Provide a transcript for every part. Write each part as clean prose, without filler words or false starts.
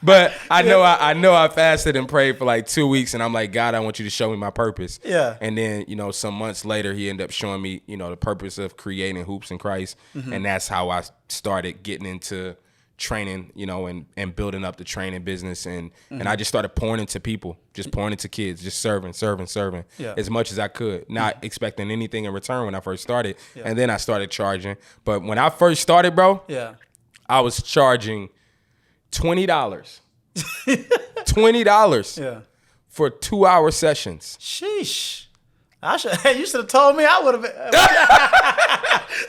But I know I fasted and prayed for like 2 weeks, and I'm like, God, I want you to show me my purpose. Yeah. And then, some months later, he ended up showing me, the purpose of creating Hoops in Christ. And that's how I started getting into training, and building up the training business. And I just started pouring into people, just pouring into kids, just serving as much as I could, not expecting anything in return when I first started. Yeah. And then I started charging. But when I first started, bro, I was charging $20. $20 for 2-hour sessions. Sheesh. You should have told me. I would have been.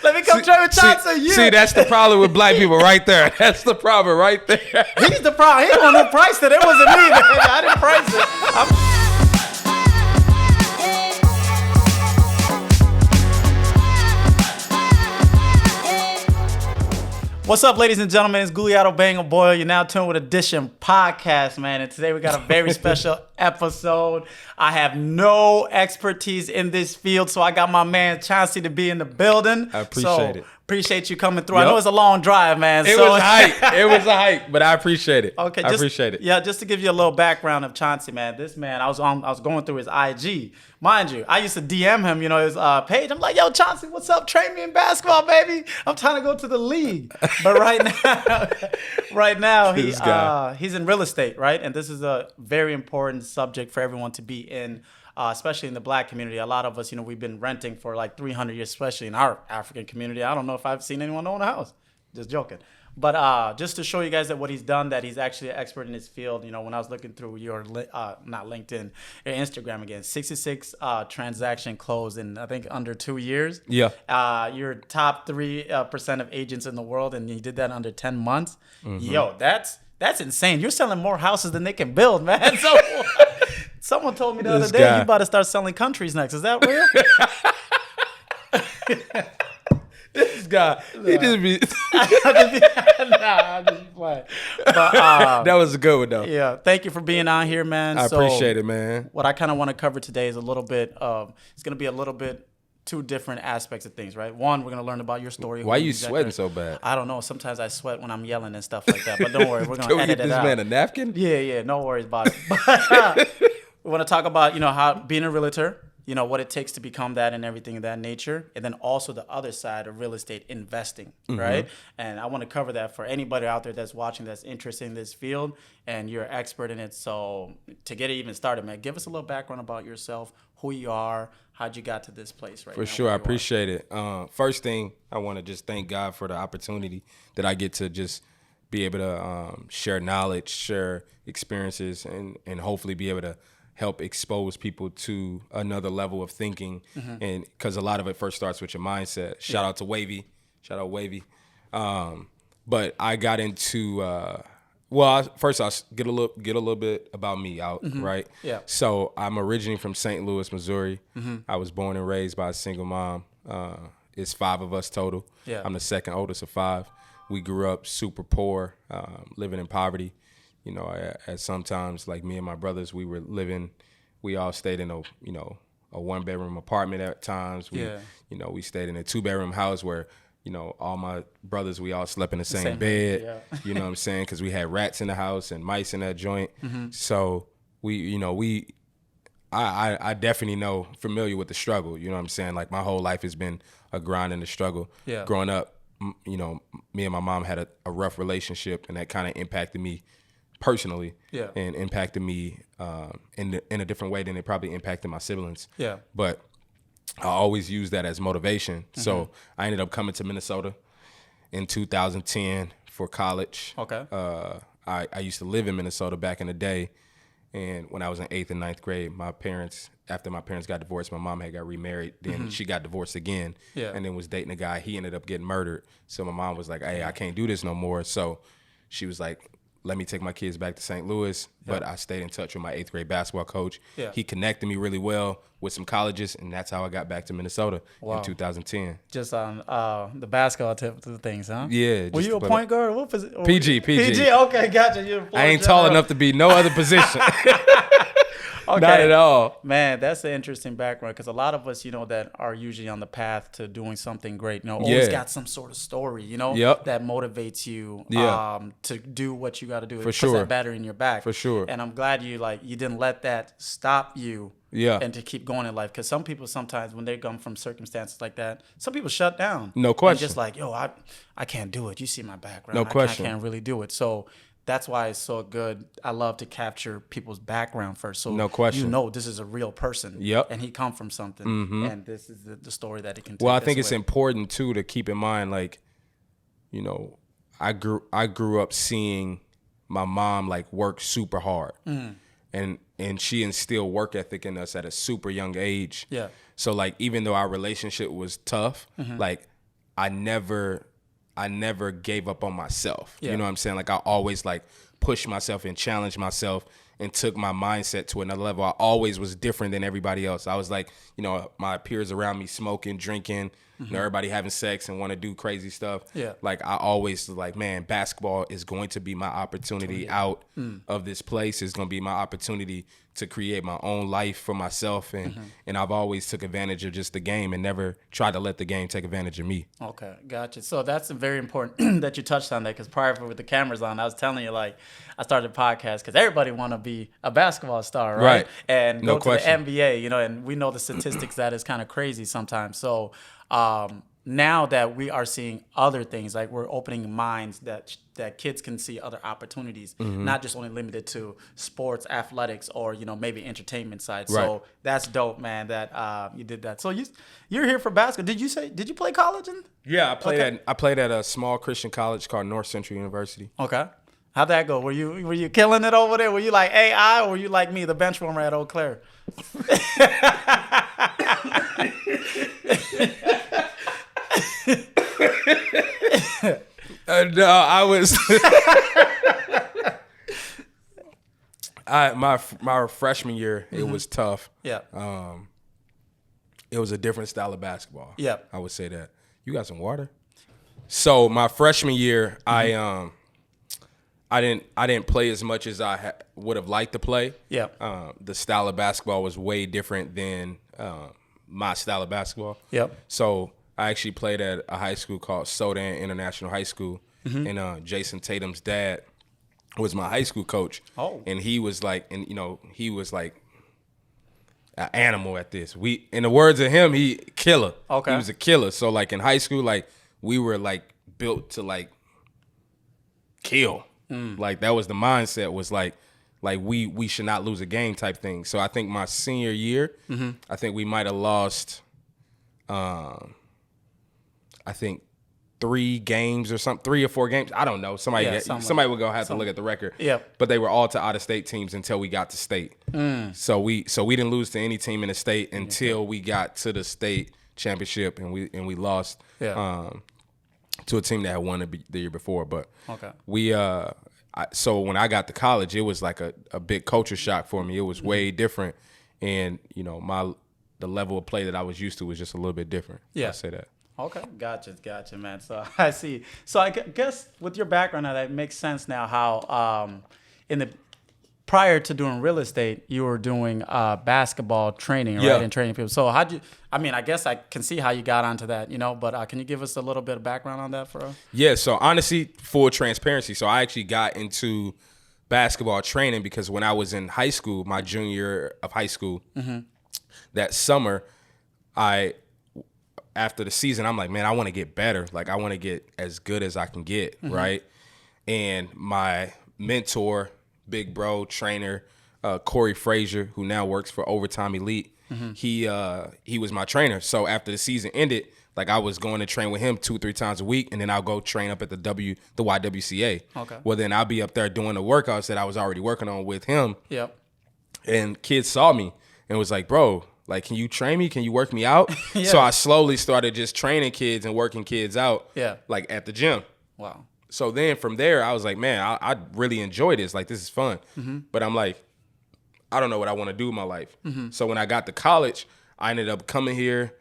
Let me come train with Chauncey. See, that's the problem with black people right there. That's the problem right there. He's the problem. He the one who priced it. It wasn't me, man. I didn't price it. What's up, ladies and gentlemen? It's Guglielmo Banger Boyle. You're now tuned with Edition Podcast, man. And today we got a very special episode. I have no expertise in this field, so I got my man Chauncey to be in the building. I appreciate it. Appreciate you coming through. Yep. I know it's a long drive, man. It was a hike. It was a hike, but I appreciate it. Okay, I appreciate it. Yeah, just to give you a little background of Chauncey, man. This man, I was going through his IG. Mind you, I used to DM him, his page. I'm like, yo, Chauncey, what's up? Train me in basketball, baby. I'm trying to go to the league. But right now, he's in real estate, right? And this is a very important subject for everyone to be in. Especially in the black community. A lot of us, we've been renting for like 300 years, especially in our African community. I don't know if I've seen anyone own a house. Just joking. But just to show you guys that what he's done, that he's actually an expert in his field. When I was looking through your, not LinkedIn, your Instagram again, 66 transaction closed in, I think, under 2 years. Yeah. You're top 3% of agents in the world, and you did that in under 10 months. Mm-hmm. Yo, that's insane. You're selling more houses than they can build, man. So someone told me the other day, you about to start selling countries next. Is that real? This guy, he just be. I'm just playing. But, that was a good one, though. Yeah. Thank you for being on here, man. I appreciate it, man. What I kind of want to cover today is it's going to be a little bit two different aspects of things, right? One, we're going to learn about your story. Why are you sweating so bad? I don't know. Sometimes I sweat when I'm yelling and stuff like that. But don't worry. We're going to edit it out. Can we get this man a napkin? Yeah. No worries about it. But, we want to talk about, how being a realtor, what it takes to become that and everything of that nature. And then also the other side of real estate investing, right? And I want to cover that for anybody out there that's watching that's interested in this field and you're an expert in it. So to get it even started, man, give us a little background about yourself, who you are, how'd you got to this place right now. For sure. I appreciate it. First thing, I want to just thank God for the opportunity that I get to just be able to share knowledge, share experiences, and hopefully be able to help expose people to another level of thinking. And because a lot of it first starts with your mindset. Shout out Wavy. But I got into first I'll get a little bit about me out, right? Yeah. So I'm originally from St. Louis, Missouri. I was born and raised by a single mom. It's 5 of us total. Yeah. I'm the second oldest of 5. We grew up super poor, living in poverty. At sometimes, like me and my brothers, we all stayed in a 1-bedroom apartment at times. We stayed in a 2-bedroom house where, all my brothers, we all slept in the same bed. Yeah. You know what I'm saying? Because we had rats in the house and mice in that joint. So I definitely familiar with the struggle. You know what I'm saying? Like my whole life has been a grind and a struggle. Yeah. Growing up, me and my mom had a rough relationship, and that kind of impacted me personally, and impacted me in a different way than it probably impacted my siblings. Yeah. But I always use that as motivation. So I ended up coming to Minnesota in 2010 for college. Okay. I used to live in Minnesota back in the day, and when I was in 8th and 9th grade, after my parents got divorced, my mom had got remarried. Then she got divorced again, and then was dating a guy. He ended up getting murdered. So my mom was like, "Hey, I can't do this no more." So she was like, let me take my kids back to St. Louis. But I stayed in touch with my 8th grade basketball coach. Yeah. He connected me really well with some colleges, and that's how I got back to Minnesota in 2010. Just on the basketball tip of things, huh? Yeah. Were you a point guard? Or what position? PG. PG. Okay, gotcha. You're I ain't tall enough to be no other position. Okay. Not at all. Man, that's an interesting background because a lot of us, that are usually on the path to doing something great, always got some sort of story, that motivates you to do what you got to do. For It sure. puts that battery in your back. For sure. And I'm glad you didn't let that stop you. Yeah. And to keep going in life. Because some people sometimes when they come from circumstances like that, some people shut down. No question. And just like, yo, I can't do it. You see my background. No question. I can't really do it. So that's why it's so good. I love to capture people's background first. So no question. This is a real person. Yep. And he come from something. Mm-hmm. And this is the story that he can take. Well, I think it's important too to keep in mind, like, I grew up seeing my mom like work super hard. Mm. And she instilled work ethic in us at a super young age. Yeah. So like even though our relationship was tough, like I never gave up on myself. Yeah. You know what I'm saying? Like I always like pushed myself and challenged myself and took my mindset to another level. I always was different than everybody else. I was like, my peers around me smoking, drinking, everybody having sex and want to do crazy stuff. Yeah. Like I always was like, man, basketball is going to be my opportunity out of this place. It's going to be my opportunity to create my own life for myself. And I've always took advantage of just the game and never tried to let the game take advantage of me. Okay, gotcha. So that's very important that you touched on that because prior with the cameras on, I was telling you like I started a podcast because everybody want to be a basketball star, right? And go to the NBA, and we know the statistics that is kind of crazy sometimes. So now that we are seeing other things, like we're opening minds that kids can see other opportunities, not just only limited to sports, athletics, or maybe entertainment side. Right. So that's dope, man. That you did that. So you're here for basketball. Did you play college? Yeah, I played at a small Christian college called North Central University. Okay. How'd that go? Were you killing it over there? Were you like AI, or were you like me, the bench warmer at Eau Claire? No, I was. My freshman year, it was tough. Yeah. It was a different style of basketball. Yeah. I would say that. You got some water? So my freshman year, I didn't play as much as I would have liked to play. Yeah. The style of basketball was way different than my style of basketball. Yep. So I actually played at a high school called Sodan International High School, and Jason Tatum's dad was my high school coach. Oh. And he was like, he was like an animal at this. In the words of him, he killer. Okay. He was a killer. So like in high school, like we were like built to like kill. Like that was the mindset, was like we should not lose a game type thing. So I think my senior year, I think we might have lost I think 3 games or something, 3 or 4 games. I don't know. Somebody would go have to look at the record. Yeah. But they were all to out of state teams until we got to state. So we didn't lose to any team in the state until we got to the state championship, and we lost to a team that had won the year before. But so when I got to college, it was like a big culture shock for me. It was way different, and the level of play that I was used to was just a little bit different. Yeah. I'd say that. Okay, gotcha, man. So I see. So I guess with your background now, that makes sense now. How prior to doing real estate, you were doing basketball training, right, and training people. So how'd you? I mean, I guess I can see how you got onto that, But can you give us a little bit of background on that for us? Yeah. So honestly, full transparency. So I actually got into basketball training because when I was in high school, my junior year of high school, that summer, after the season, I'm like, man, I want to get better. Like, I want to get as good as I can get, right? And my mentor, big bro, trainer, Corey Frazier, who now works for Overtime Elite, he was my trainer. So after the season ended, like I was going to train with him 2-3 times a week, and then I'll go train up at the YWCA. Okay. Well, then I'll be up there doing the workouts that I was already working on with him. Yep. And kids saw me and was like, bro, like, can you train me? Can you work me out? Yeah. So I slowly started just training kids and working kids out, like at the gym. Wow. So then from there, I was like, man, I really enjoy this. Like, this is fun. But I'm like, I don't know what I want to do with my life. So when I got to college, I ended up coming here.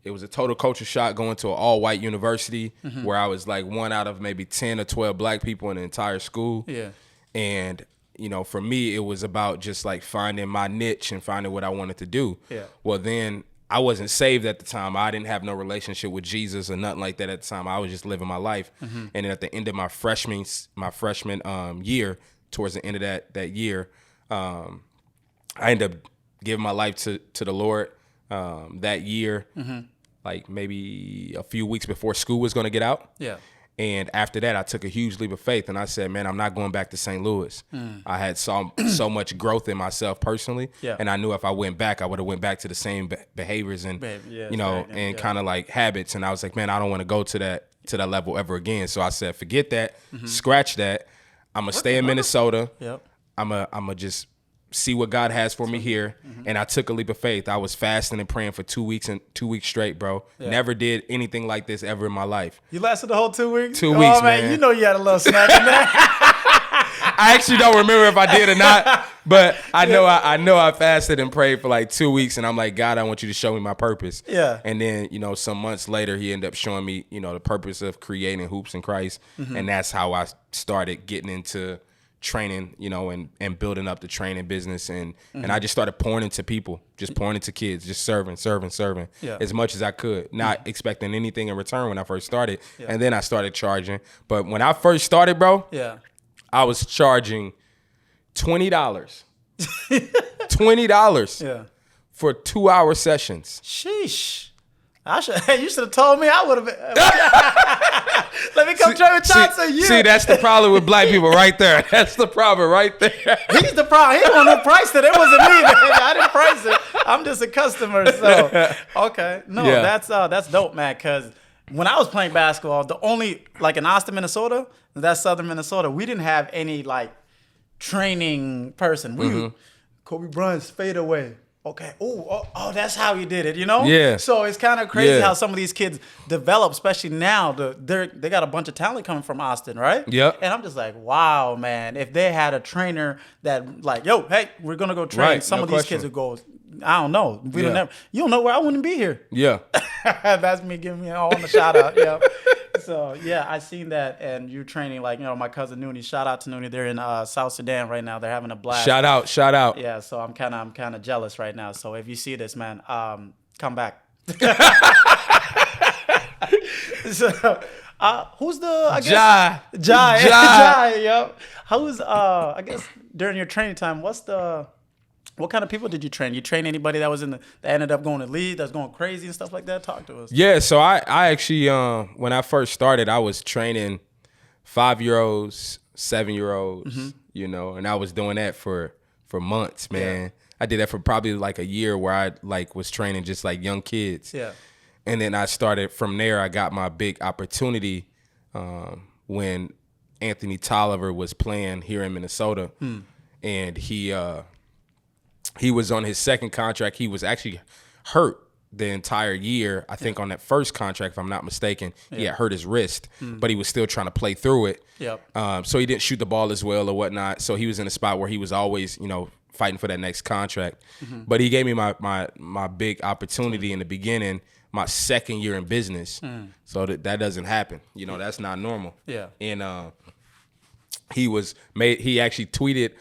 It was a total culture shock going to an all-white university where I was like one out of maybe 10 or 12 black people in the entire school. Yeah. And, you know, for me, it was about just like finding my niche and finding what I wanted to do. Yeah. Well, then I wasn't saved at the time. I didn't have no relationship with Jesus or nothing like that at the time. I was just living my life. And then at the end of my freshman year, towards the end of that year, I ended up giving my life to the Lord. That year, like maybe a few weeks before school was going to get out. Yeah. And after that, I took a huge leap of faith, and I said, man, I'm not going back to St. Louis. I had so much growth in myself personally, and I knew if I went back, I would have went back to the same behaviors and, kind of like habits. And I was like, man, I don't want to go to that level ever again. So I said, forget that, scratch that. I'm going to stay in Minnesota. Yep. I'm going to just see what God has for me here. And I took a leap of faith. I was fasting and praying for 2 weeks straight, bro. Yeah. Never did anything like this ever in my life. You lasted the whole 2 weeks? 2 weeks, man. You know you had a little snack in there. I actually don't remember if I did or not, but I know I fasted and prayed for like 2 weeks, and I'm like, God, I want you to show me my purpose. Yeah. And then, some months later, he ended up showing me, the purpose of creating Hoops in Christ, and that's how I started getting into training, and building up the training business, and I just started pouring into people, just pouring into kids, just serving as much as I could, not expecting anything in return when I first started. And then I started charging. But when I first started, bro, I was charging $20. $20 for 2-hour sessions. Sheesh. You should have told me. I would have been. Let me come train with Chauncey. See, that's the problem with black people right there. That's the problem right there. He's the problem. He the one who priced it. It wasn't me. I didn't price it. I'm just a customer. So, okay. No, that's dope, man, because when I was playing basketball, the only, like in Austin, Minnesota, that's southern Minnesota, we didn't have any, like, training person. Kobe Bryant's fadeaway. Okay. Oh, that's how he did it, Yeah. So it's kind of crazy how some of these kids develop, especially now. They got a bunch of talent coming from Austin, right? Yep. And I'm just like, wow, man. If they had a trainer that like, yo, hey, we're gonna go train. Right. Some of these kids would go, I don't know. You don't know where I wouldn't be here. Yeah. That's me giving me all on the shout out. Yeah. So I seen that, and you training like my cousin Nooney. Shout out to Nooney. They're in South Sudan right now. They're having a blast. Shout out. Yeah. So I'm kind of jealous right now. So if you see this, man, come back. So who's the Jai? Yep. Who's I guess during your training time, what kind of people did you train? You train anybody that was that ended up going to lead, that's going crazy and stuff like that? Talk to us. Yeah, so I actually, when I first started, I was training 5-year-olds, 7-year-olds, and I was doing that for months, man. Yeah. I did that for probably like a year where I like was training just like young kids. Yeah. And then I started from there. I got my big opportunity when Anthony Tolliver was playing here in Minnesota, and he was on his second contract. He was actually hurt the entire year. I think on that first contract, if I'm not mistaken, he had hurt his wrist, but he was still trying to play through it. Yep. So he didn't shoot the ball as well or whatnot. So he was in a spot where he was always, fighting for that next contract. But he gave me my big opportunity in the beginning, my second year in business. So that doesn't happen. That's not normal. Yeah. And he actually tweeted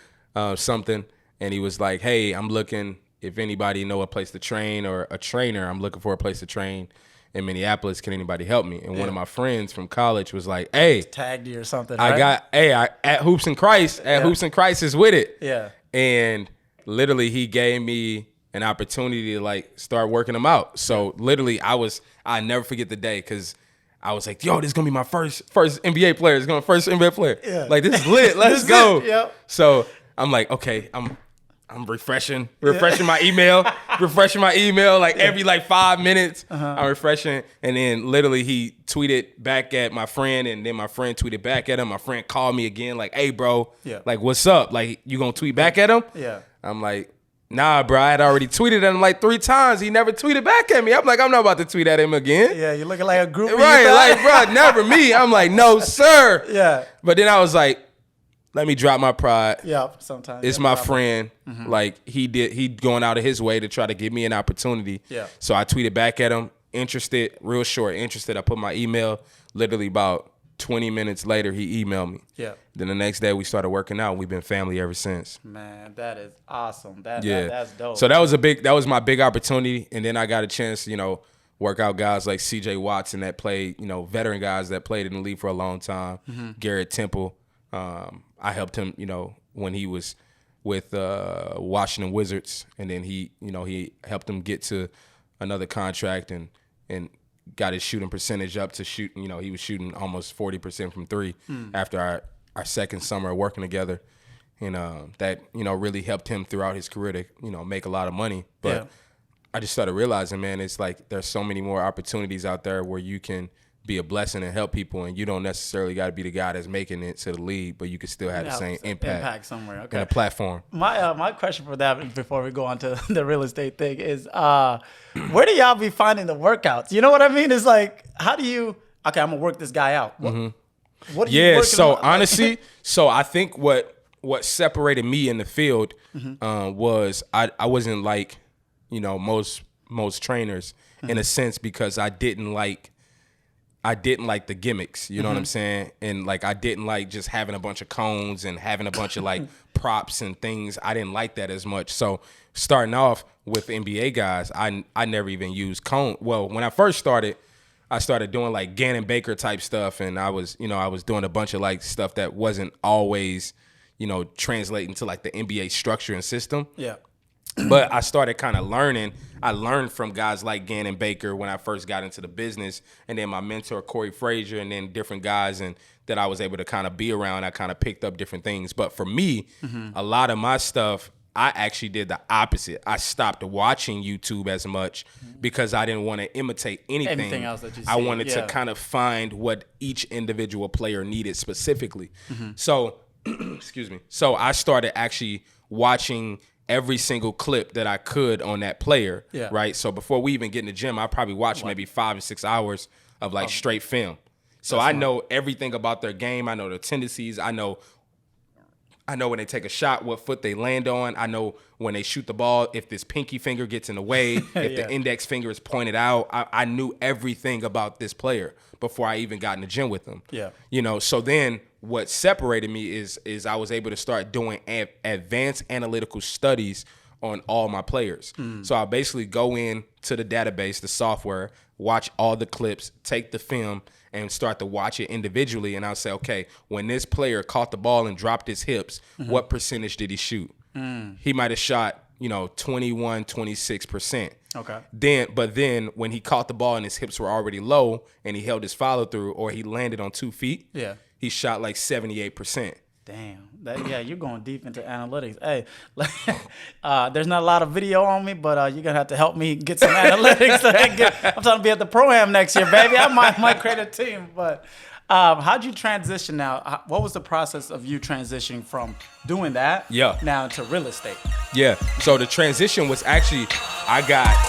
something. And he was like, hey, I'm looking, if anybody know a place to train or a trainer, I'm looking for a place to train in Minneapolis. Can anybody help me? And one of my friends from college was like, hey. Tagged you or something, right? At Hoops in Christ. Hoops in Christ is with it. Yeah. And literally he gave me an opportunity to like start working them out. So literally I never forget the day because I was like, yo, this is going to be my first NBA player. It's going to be my first NBA player. Yeah. Like, this is lit. Let's go. Yep. So I'm like, okay, I'm refreshing my email, like every like 5 minutes. I'm refreshing, and then literally he tweeted back at my friend, and then my friend tweeted back at him. My friend called me again, like, hey, bro, like, what's up? Like, you gonna tweet back at him? Yeah. I'm like, nah, bro, I had already tweeted at him like 3 times. He never tweeted back at me. I'm like, I'm not about to tweet at him again. Yeah, you're looking like a groupie. Right, like, bro, never me. I'm like, no, sir. Yeah. But then I was like, let me drop my pride. Yeah, sometimes. It's my friend. Like he going out of his way to try to give me an opportunity. Yeah. So I tweeted back at him, interested, real short, interested. I put my email. Literally about 20 minutes later, he emailed me. Yeah. Then the next day we started working out. We've been family ever since. Man, that is awesome. That's dope. So that was my big opportunity. And then I got a chance, you know, work out guys like C.J. Watson that played, you know, veteran guys that played in the league for a long time. Garrett Temple. I helped him, you know, when he was with Washington Wizards, and then he helped him get to another contract and got his shooting percentage up to shoot. You know, he was shooting almost 40% from three after our second summer working together, and that, you know, really helped him throughout his career to, you know, make a lot of money. But I just started realizing, man, it's like there's so many more opportunities out there where you can be a blessing and help people, and you don't necessarily got to be the guy that's making it to the league, but you can still have the same impact somewhere. and a platform. My question for that, before we go on to the real estate thing, is where do y'all be finding the workouts? You know what I mean? It's like, how do you? Okay, I'm gonna work this guy out. What are you working so on? honestly, so I think what separated me in the field was I wasn't like, you know, most trainers in a sense, because I didn't like the gimmicks, you know what I'm saying? And like, I didn't like just having a bunch of cones and having a bunch of like props and things. I didn't like that as much. So starting off with NBA guys, I never even used cone. Well, when I first started, I started doing like Gannon Baker type stuff, and I was doing a bunch of like stuff that wasn't always, you know, translating to like the NBA structure and system. Yeah. But I started kind of learning. I learned from guys like Gannon Baker when I first got into the business, and then my mentor Corey Frazier, and then different guys and that I was able to kind of be around. I kind of picked up different things. But for me, a lot of my stuff, I actually did the opposite. I stopped watching YouTube as much because I didn't want to imitate anything else that you see. I wanted to kind of find what each individual player needed specifically. So, excuse me. So I started actually watching every single clip that I could on that player, right? So before we even get in the gym, I probably watched maybe 5 or 6 hours of like straight film. So I know everything about their game. I know their tendencies. I know when they take a shot, what foot they land on. I know when they shoot the ball, if this pinky finger gets in the way, if the index finger is pointed out. I knew everything about this player before I even got in the gym with them. Yeah. You know, so then what separated me is I was able to start doing advanced analytical studies on all my players. So I basically go in to the database, the software, watch all the clips, take the film, and start to watch it individually. And I'll say, okay, when this player caught the ball and dropped his hips, what percentage did he shoot? He might have shot, 21, 26%. Okay. Then when he caught the ball and his hips were already low and he held his follow through, or he landed on 2 feet, he shot like 78%. Damn. You're going deep into analytics. Hey, there's not a lot of video on me, but you're going to have to help me get some analytics. I'm trying to be at the Pro-Am next year, baby. I might create a team. But how'd you transition now? What was the process of you transitioning from doing that now to real estate? Yeah. So the transition was actually, I got